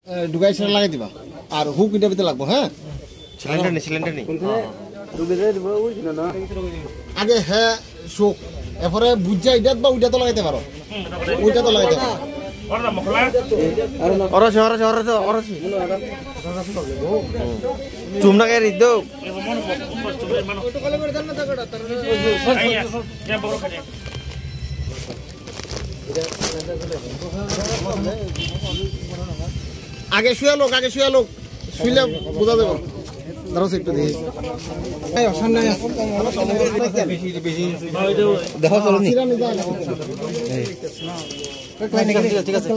ডুগাই সেরা লাগাই দিবা আর হুক এটা ভিতরে লাগবো হ্যাঁ সিলিন্ডার নেই আগে হ্যাঁ শোক এরপরে বুঝা এটা বা ওইটা তো লাগাইতে পারো ওইটা তো লাগাইতে পারো চুমনা কে রিদ আগে শুয়ে লোক শুইলে বোঝা দেবো দাঁড়াও একটু দেখি দেখো চলো ঠিক আছে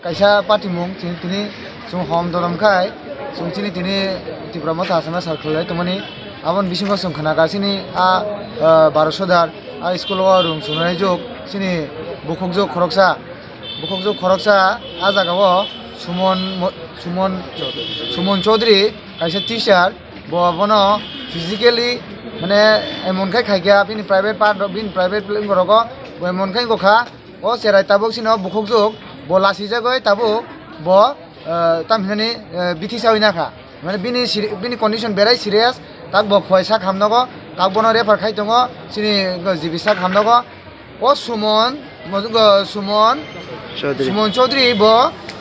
kaisa patimung tini sung hom doram khai sung chini tini tipramo thasana sarkhlai tumani abon bisingo sung khana ga sini a 1200 dar a school wa room sunai jok sini bukhok jok khoroksa a jaga o sumon chaudhary kaisa teacher bo bono physically mane emon khai khaikya bini private part bin private plan gorogo emon khai gokha o serai tabok sino bukhok jok bo lasi jagoi tabo bo tamhini bithi sawina kha mane bini condition berai serious tak bo phoisa khamnago tak bono refer khai tongo sini jibisa khamnago o sumon chaudhary bo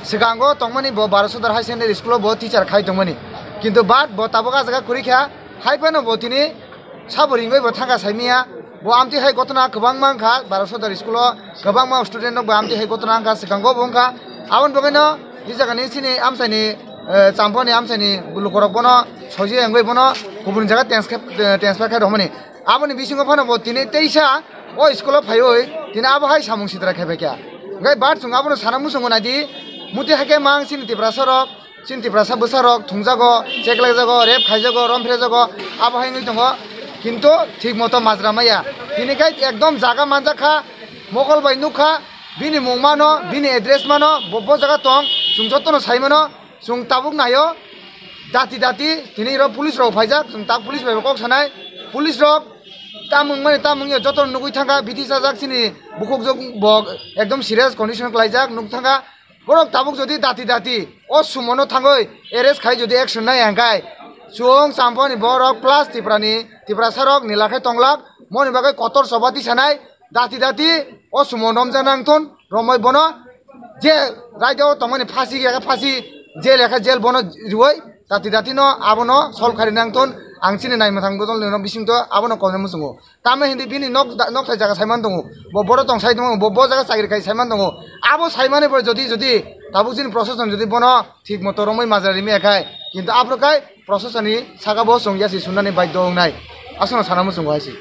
sigango tongmani bo 1200 dar high secondary school bo teacher khai tongmani kintu bad bo taboka jaga kurikha haipano bo tini saboringoi bo thanga saimia bo amti hai gotona kwbang mangkha 1200 dar school kwbang ma student no bo amti hai gotona angka sigango bongkha abon bogeno ijagani sini amsaini champoni amsaini bulukorok bono soji angoi bono kubun jaga transfer khai romani aboni bisingo phano bo tini teisa o school phaioi tini abo hai samung sidra khaibekya ngai bat chung abono sanamu sungo nadi muti hake mang sini tiprasa bosarok thungjago cheklaijago rep khaijago romphrejago abo hai ngai tongo কিন্তু ঠিক মতো মাজরামাইয়া তিনি গাই একদম জায়গা মানজাখা মকল by নুখা বিনি মুং মানো বিনি address মানো বব্ব জায়গা টং সুং যতনো সাইমানো সুং তাবুক নাইও দাতি তিনি র পুলিশ রক ফাইজাক সুং তাক police by cock Sanai police rock তামুং যত নুগুই থাকা বিধি সাজাক সিনি বুকুক জক বক একদম সিরিয়াস কন্ডিশন ক্লাইজাক নুক থাকা বরক তাবুক যদি দাতি ও সুমনো থাঙ্গই এরেস্ট খাই যদি অ্যাকশন নাই আঙ্গাই Sung samponi borok plus tiprasarok nilakai tonglak moni bagai kotor sobati sanai dati o sumondom janangton romoi bono je raido tomani phasi jel bono ruoi dati no abono sol khari nangton angchini nai mathang bodol no bisingto abono kone musungo tame hindi bini nok thai jaga saiman dongo bo boro tong sai dongo bo jaga sagir kai saiman dongo abo saimane por যদি tabukjin procession যদি bono ঠিক মতো রমই মাজari mi akai কিন্তু আপ্রকাই প্রশাসনী সাগাবো সংয়াসি শুনানি বাধ্য নাই আসলে সানামু সঙ্গ আইসি